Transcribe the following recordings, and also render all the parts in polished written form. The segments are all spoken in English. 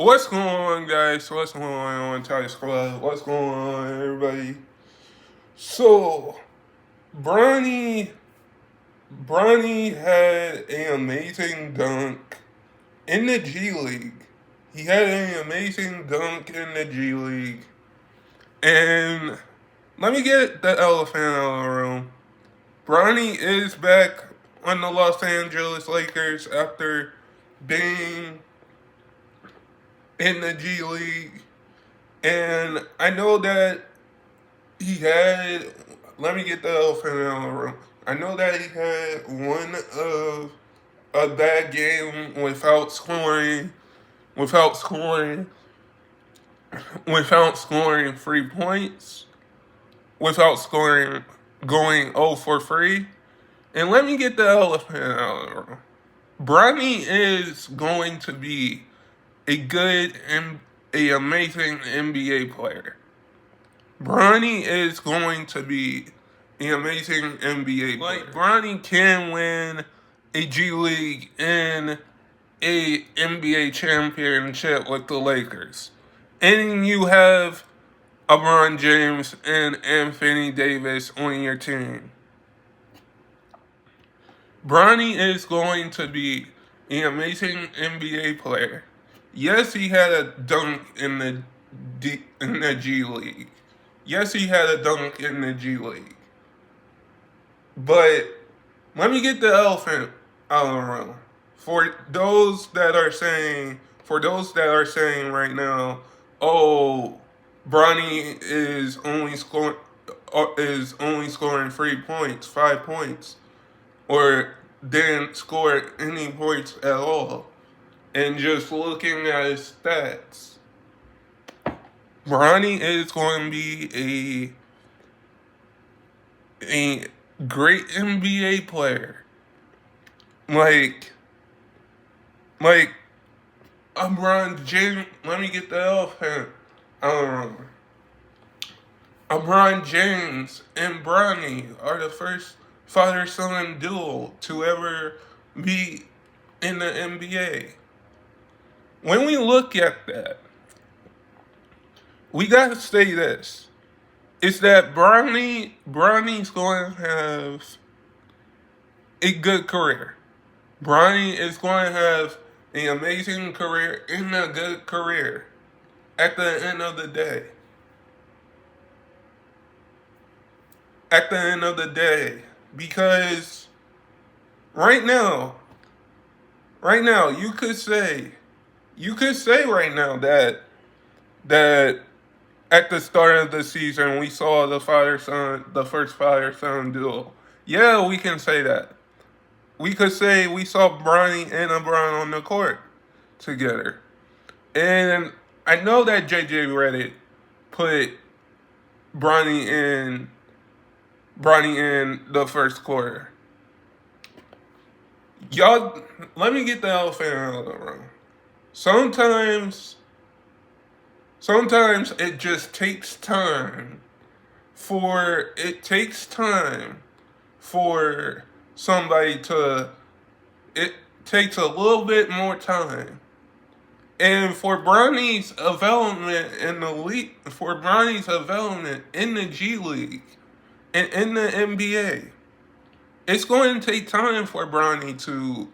What's going on, guys? What's going on, Tiger Squad? What's going on, everybody? So, Bronny, Bronny had an amazing dunk in the G League. He had an amazing dunk in the G League. And let me get the elephant out of the room. Bronny is back on the Los Angeles Lakers after being in the G League. And I know that he had. Let me get the elephant out of the room. I know that he had one of a bad game without scoring, without scoring 3 points, without scoring, going 0 for 3. And let me get the elephant out of the room. Bronny is going to be a good and a amazing NBA player. Bronny is going to be an amazing NBA player. Like, Bronny can win a G League and a NBA championship with the Lakers. And you have LeBron James and Anthony Davis on your team. Bronny is going to be an amazing NBA player. Yes, he had a dunk in the G League. Yes, he had a dunk in the G League. But let me get the elephant out of the room. For those that are saying right now, oh, Bronny is only scoring 3 points, 5 points, or didn't score any points at all, and just looking at his stats. Bronny is going to be a great NBA player. Like LeBron James. Let me get the elephant. LeBron James and Bronny are the first father-son duo to ever be in the NBA. When we look at that, we gotta say this. It's that Bronny's going to have a good career. Bronny is going to have an amazing career and a good career at the end of the day. At the end of the day. Because right now, you could say right now that at the start of the season we saw the first father-son duo. Yeah, we can say that. We could say we saw Bronny and LeBron on the court together. And I know that JJ Redick put Bronny in the first quarter. Y'all, let me get the elephant out of the room. Sometimes it just takes time for somebody to. It takes a little bit more time. And for Bronny's development in the league, for Bronny's development in the G League and in the NBA, it's going to take time for Bronny to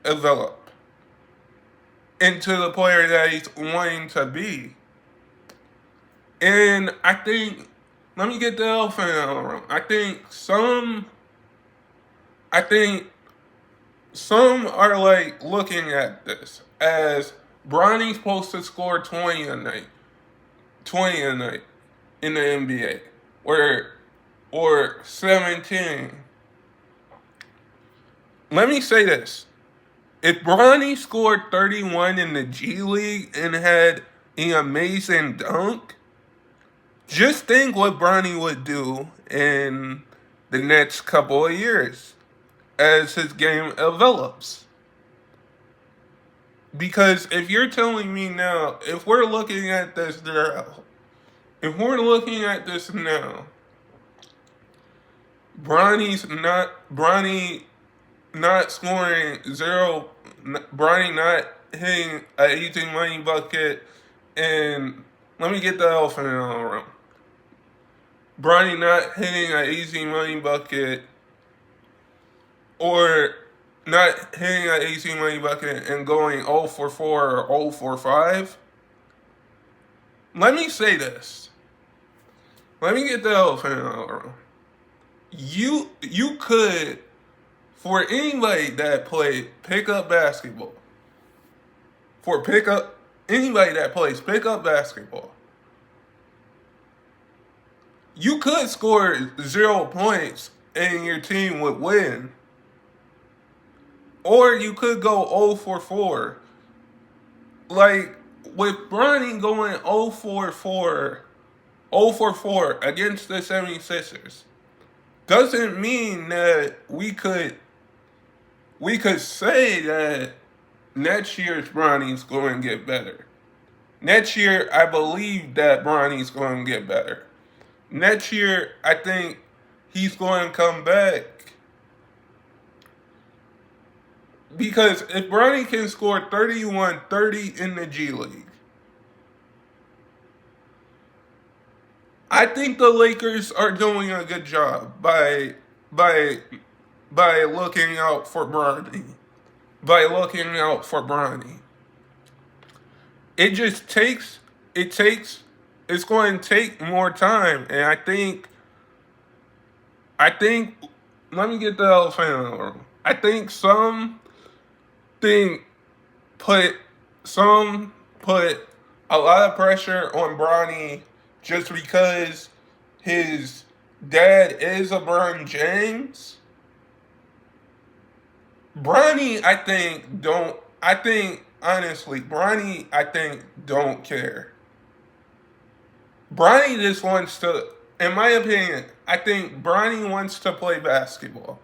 develop into the player that he's wanting to be. And I think, let me get the elephant out of the room. I think some are like looking at this as Bronny's supposed to score 20 a night in the NBA, or 17. Let me say this. If Bronny scored 31 in the G League and had an amazing dunk, just think what Bronny would do in the next couple of years as his game develops. Because if you're telling me now, if we're looking at this now, Bronny not scoring zero, Bronny not hitting an easy money bucket, and let me get the elephant in the room. Bronny not hitting an easy money bucket or not hitting an easy money bucket and going 0 for 4 or 0 for 5. Let me say this. Let me get the elephant in the room. You could, for anybody that played pickup basketball, anybody that plays pickup basketball, you could score 0 points and your team would win. Or you could go 0 for 4. Like, with Bronny going 0 for 4, 0 for 4 against the 76ers, doesn't mean that we could say that next year's Bronny's going to get better. Next year, I believe that Bronny's going to get better. Next year, I think he's going to come back. Because if Bronny can score 31-30 in the G League, I think the Lakers are doing a good job by looking out for Bronny. It's going to take more time, and I think let me get the elephant in the room. I think put a lot of pressure on Bronny just because his dad is LeBron James. Bronny, I think don't care. Bronny just wants to, in my opinion, I think Bronny wants to play basketball.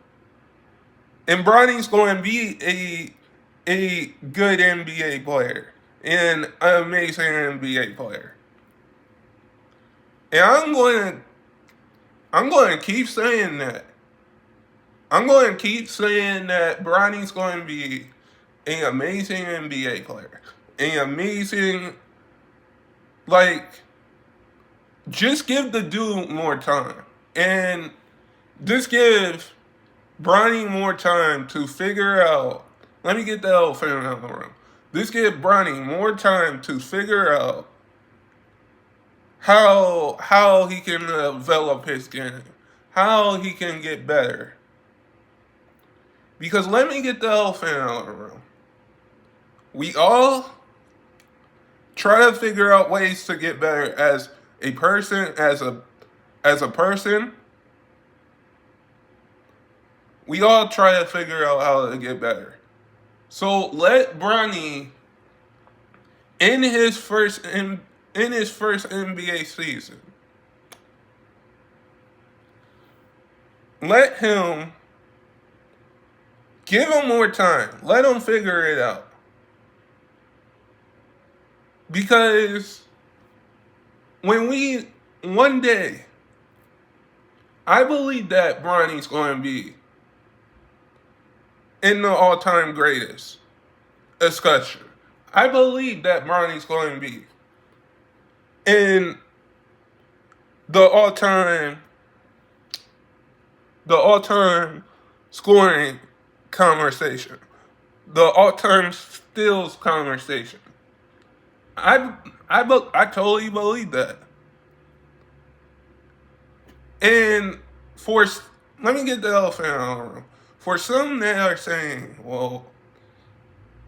And Bronny's going to be a good NBA player and an amazing NBA player. And I'm going to keep saying that. I'm going to keep saying that Bronny's going to be an amazing NBA player. Just give the dude more time. And just give Bronny more time to figure out. Let me get the elephant in the room. Just give Bronny more time to figure out how he can develop his game, how he can get better. Because let me get the elephant in the room. We all try to figure out ways to get better as a person, as a person. We all try to figure out how to get better. So let Bronny in his first NBA season, give him more time. Let him figure it out. Because one day, I believe that Bronny's going to be in the all-time greatest discussion. I believe that Bronny's going to be in the all-time scoring conversation, the all-time steals conversation. I totally believe that. And let me get the elephant in the room. For some that are saying, well,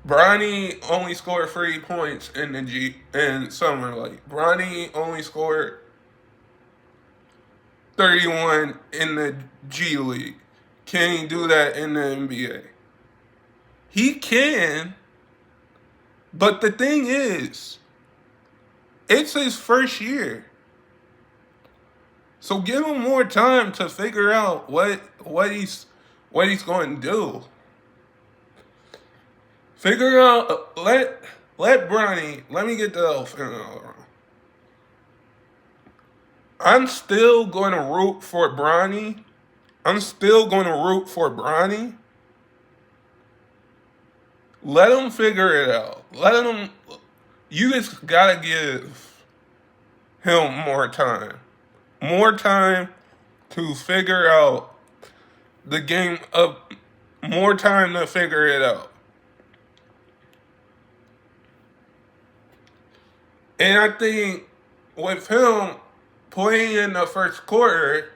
Bronny only scored 3 points in summer league. Bronny only scored 31 in the G League. Can he do that in the NBA? He can, but the thing is, it's his first year. So give him more time to figure out what he's going to do. Figure out, let Bronny, let me get the elephant in the room. I'm still going to root for Bronny. Let him figure it out. Let him. You just gotta give him more time. More time to figure out the game up. More time to figure it out. And I think with him playing in the first quarter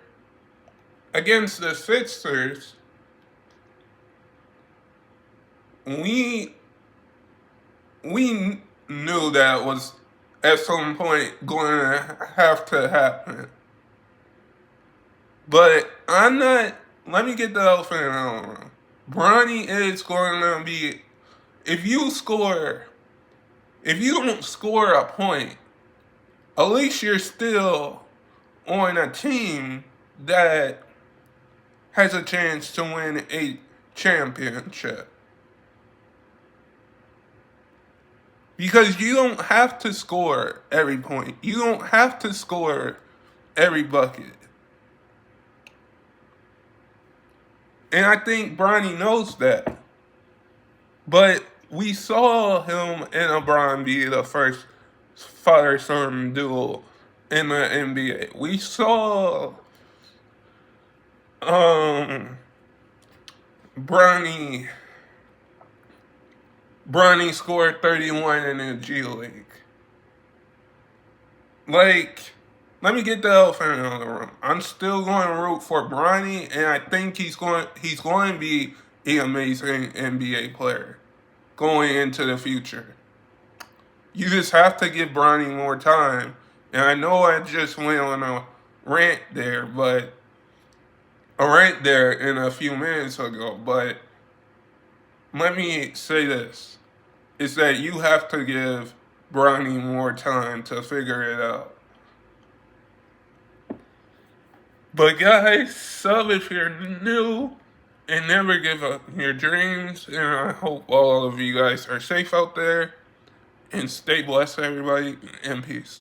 against the Sixers, we we knew that was at some point going to have to happen. But I'm not. Let me get the elephant out of the room. Bronny is going to be. If you score, if you don't score a point, at least you're still on a team that has a chance to win a championship. Because you don't have to score every point. You don't have to score every bucket. And I think Bronny knows that. But we saw him and LeBron be the first father-son duo in the NBA. We saw um Bronny Bronny scored 31 in the G League. Like, let me get the elephant in the room. I'm still going to root for Bronny, and I think he's going to be an amazing NBA player going into the future. You just have to give Bronny more time. And I know I just went on a rant there, but a rant there in a few minutes ago. But let me say this: is that you have to give Bronny more time to figure it out. But guys, sub if you're new and never give up your dreams. And I hope all of you guys are safe out there and stay blessed, everybody, and peace.